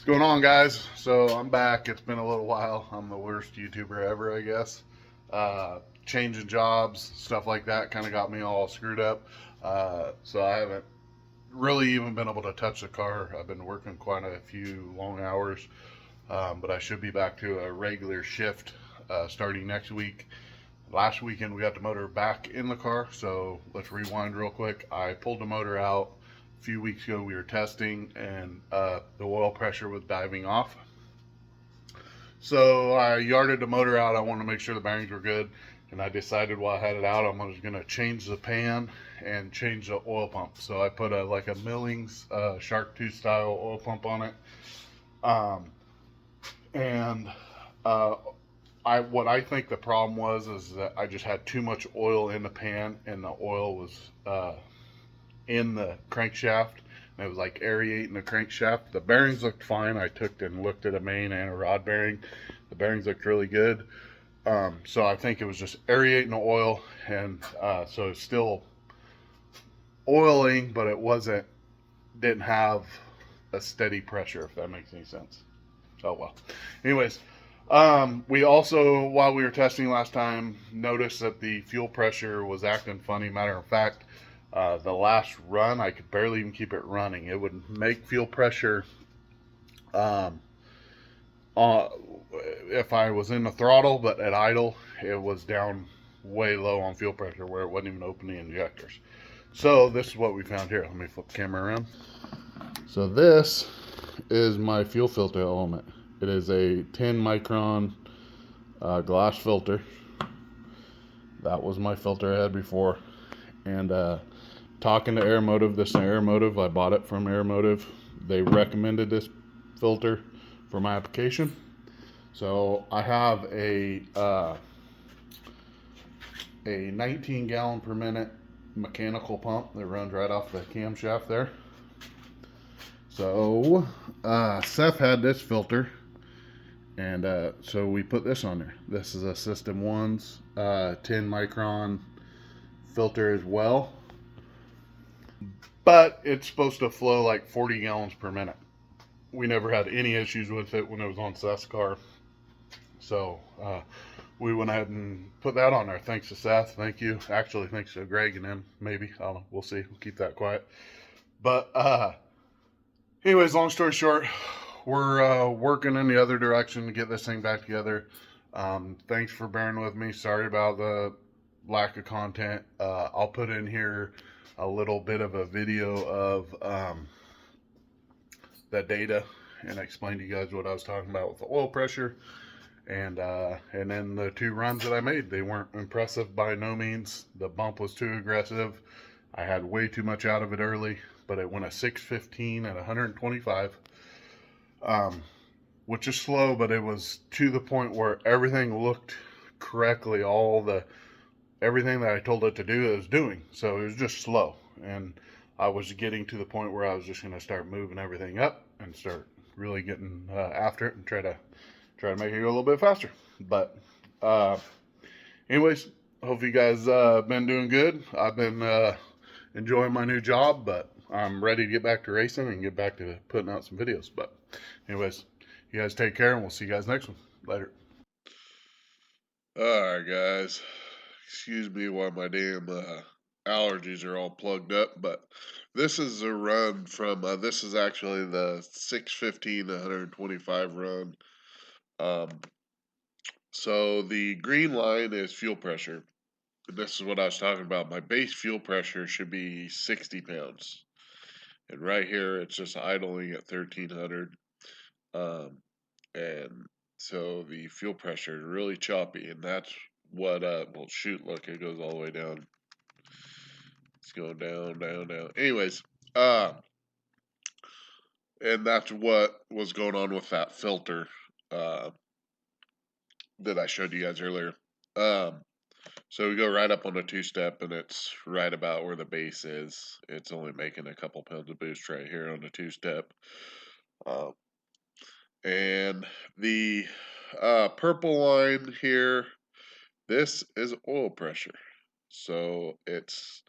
Going on, guys? So I'm back. It's been a little while. I'm the worst YouTuber ever, I guess. Changing jobs, stuff like that, kind of got me all screwed up. So I haven't really even been able to touch the car. I've been working quite a few long hours, but I should be back to a regular shift starting next week. Last weekend we got the motor back in the car, so let's rewind real quick. I pulled the motor out a few weeks ago. We were testing, and the oil pressure was diving off. So I yarded the motor out. I wanted to make sure the bearings were good, and I decided while I had it out, I was going to change the pan and change the oil pump. So I put a Millings shark tooth style oil pump on it, um, and uh, what I think the problem was is that I just had too much oil in the pan, and the oil was in the crankshaft, and it was like aerating the crankshaft. The bearings looked fine. I took and looked at a main and a rod bearing. The bearings looked really good. So I think it was just aerating the oil, and so it's still oiling, but it didn't have a steady pressure, if that makes any sense. Oh well. Anyways, we also, while we were testing last time, noticed that the fuel pressure was acting funny. Matter of fact, the last run, I could barely even keep it running. It would make fuel pressure um, uh, if I was in the throttle, but at idle, it was down way low on fuel pressure where it wasn't even opening the injectors. So this is what we found here. Let me flip the camera around. So this is my fuel filter element. It is a 10 micron glass filter. That was my filter I had before. And talking to Aeromotive, this is Aeromotive. I bought it from Aeromotive. They recommended this filter for my application. So I have a 19 gallon per minute mechanical pump that runs right off the camshaft there. So Seth had this filter, and so we put this on there. This is a System 1's 10 micron filter as well, but it's supposed to flow like 40 gallons per minute. We never had any issues with it when it was on Seth's car. So we went ahead and put that on there. Thanks to Seth. Thank you. Actually, thanks to Greg and him. Maybe. I don't know. We'll see. We'll keep that quiet. But anyways, long story short, we're working in the other direction to get this thing back together. Thanks for bearing with me. Sorry about the lack of content. I'll put in here a little bit of a video of the data and explain to you guys what I was talking about with the oil pressure. And then the two runs that I made, they weren't impressive by no means. The bump was too aggressive. I had way too much out of it early, but it went a 615 at 125, which is slow, but it was to the point where everything looked correctly. Everything that I told it to do, it was doing. So it was just slow, and I was getting to the point where I was just going to start moving everything up and start really getting after it and try to make it go a little bit faster. But anyways, hope you guys been doing good. I've been enjoying my new job, but I'm ready to get back to racing and get back to putting out some videos. But anyways, you guys take care, and we'll see you guys next one. Later. Alright, guys. Excuse me while my damn allergies are all plugged up, but this is a run from, this is actually the 615 to 125 run. So the green line is fuel pressure. And this is what I was talking about. My base fuel pressure should be 60 pounds. And right here, it's just idling at 1300. And so the fuel pressure is really choppy, and that's what well, shoot, look, it goes all the way down. It's going down, down, down. Anyways, and that's what was going on with that filter that I showed you guys earlier. So we go right up on the two-step, and it's right about where the base is. It's only making a couple pounds of boost right here on the two-step. And the purple line here, this is oil pressure. So it's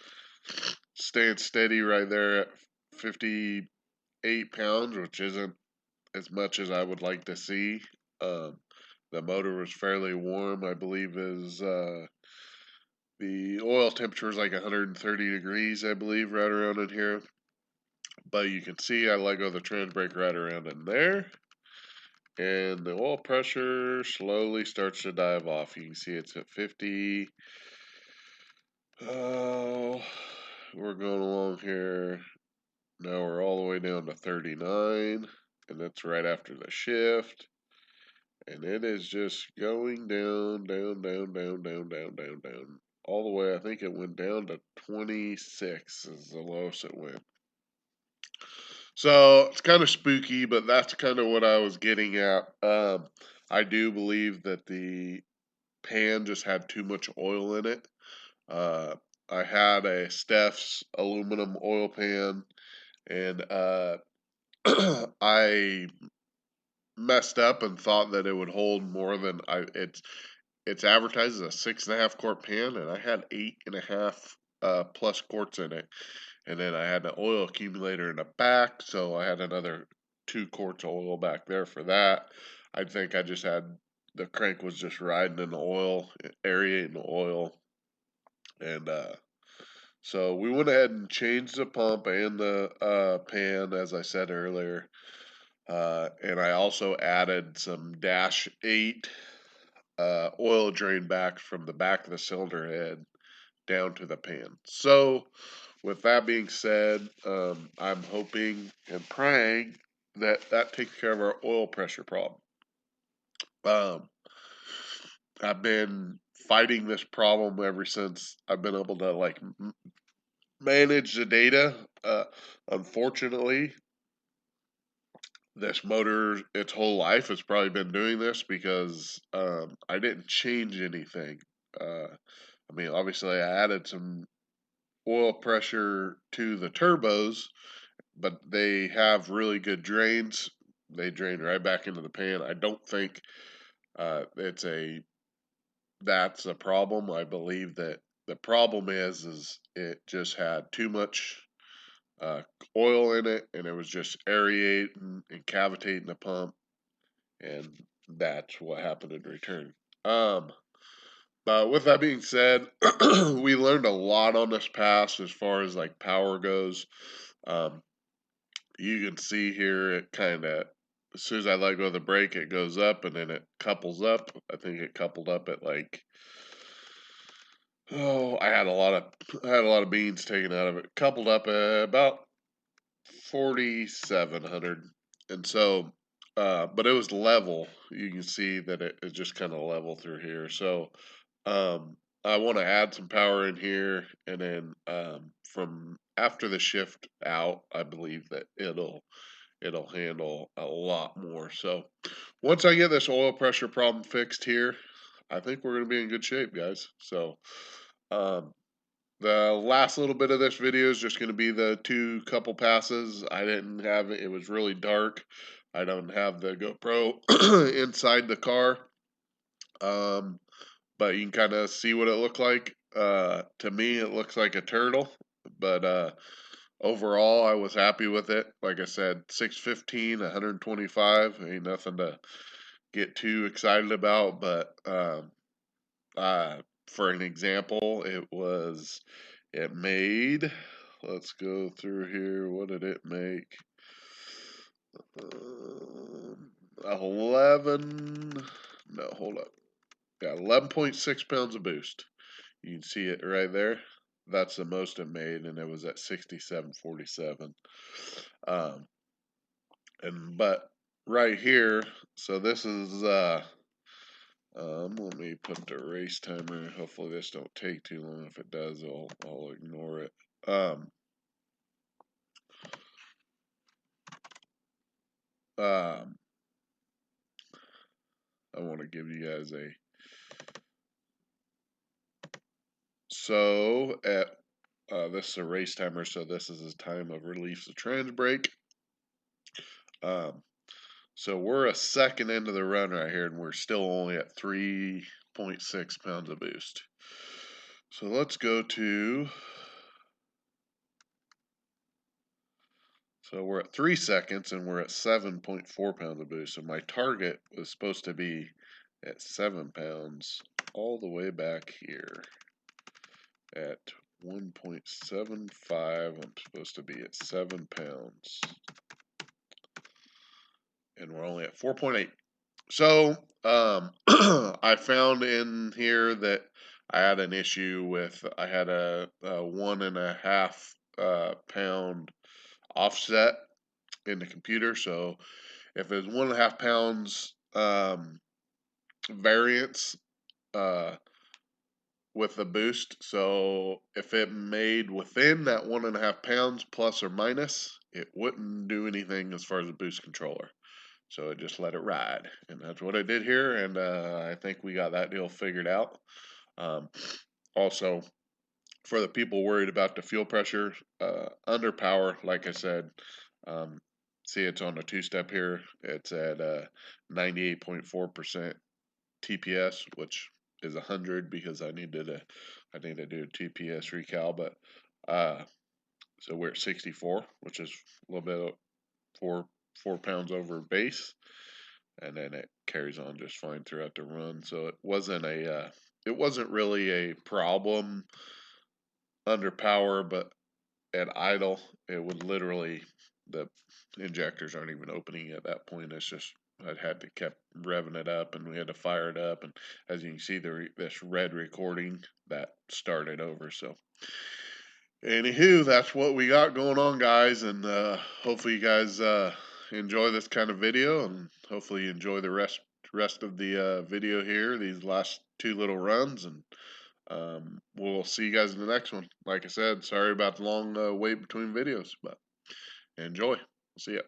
staying steady right there at 58 pounds, which isn't as much as I would like to see. Um, the motor was fairly warm. I believe is the oil temperature is like 130 degrees, I believe, right around in here. But you can see I let go the trans brake right around in there. And the oil pressure slowly starts to dive off. You can see it's at 50. Oh, we're going along here. Now we're all the way down to 39. And that's right after the shift. And it is just going down, down, down, down, down, down, down, down. All the way, I think it went down to 26 is the lowest it went. So it's kind of spooky, but that's kind of what I was getting at. I do believe that the pan just had too much oil in it. Uh, I had a Steph's aluminum oil pan, and I messed up and thought that it would hold more than I. It's advertised as a 6.5 quart pan, and I had 8.5 plus quarts in it. And then I had an oil accumulator in the back, so I had another 2 quarts of oil back there for that. I think I just had the crank was just riding in the oil, aerating the oil, and so we went ahead and changed the pump and the pan, as I said earlier. And I also added some Dash 8 oil drain back from the back of the cylinder head down to the pan. So, with that being said, I'm hoping and praying that that takes care of our oil pressure problem. Um, I've been fighting this problem ever since I've been able to like manage the data. Unfortunately, this motor, its whole life, has probably been doing this because I didn't change anything. I mean, obviously, I added some oil pressure to the turbos, but they have really good drains. They drain right back into the pan. I don't think it's a that's a problem. I believe that the problem is it just had too much uh, oil in it, and it was just aerating and cavitating the pump, and that's what happened in return. Um, but with that being said, we learned a lot on this pass as far as like power goes. Um, you can see here it kind of as soon as I let go of the brake, it goes up and then it couples up. I think it coupled up at like I had a lot of beans taken out of it. Coupled up at about 4,700, and so but it was level. You can see that it just kind of level through here. So um, I want to add some power in here, and then from after the shift out, I believe that it'll handle a lot more. So once I get this oil pressure problem fixed here, I think we're going to be in good shape, guys. So um, the last little bit of this video is just going to be the two couple passes. I didn't have it. It was really dark. I don't have the GoPro inside the car. Um, but you can kind of see what it looked like. To me, it looks like a turtle, but overall, I was happy with it. Like I said, 615, 125, ain't nothing to get too excited about. But for an example, it made. Let's go through here. What did it make? 11. No, hold up. Yeah, 11.6 pounds of boost. You can see it right there. That's the most it made, and it was at 67.47. Um, but right here, so this is let me put the race timer. Hopefully this don't take too long. If it does, I'll ignore it. Um, I want to give you guys a so at this is a race timer, so this is the time of release of trans brake. Um, so we're a second into the run right here, and we're still only at 3.6 pounds of boost. So let's go to So we're at 3 seconds and we're at 7.4 pounds of boost. So my target was supposed to be at 7 pounds all the way back here. At 1.75, I'm supposed to be at 7 pounds. And we're only at 4.8. So I found in here that I had an issue with, I had a 1.5 pound offset in the computer. So if it's 1.5 pounds variance with the boost, so if it made within that 1.5 pounds plus or minus, it wouldn't do anything as far as the boost controller. So it just let it ride, and that's what I did here. And I think we got that deal figured out. Also, for the people worried about the fuel pressure, under power, like I said, see it's on a two-step here. It's at 98.4% TPS, which is 100 because I need to do a TPS recal. But so we're at 64, which is a little bit four pounds over base, and then it carries on just fine throughout the run. So it wasn't really a problem under power, but at idle, it would literally, the injectors aren't even opening at that point. It's just I had to kept revving it up, and we had to fire it up, and as you can see, this red recording that started over. So, anywho, that's what we got going on, guys, and hopefully you guys enjoy this kind of video, and hopefully you enjoy the rest of the video here. These last two little runs, and we'll see you guys in the next one. Like I said, sorry about the long wait between videos, but enjoy. See ya.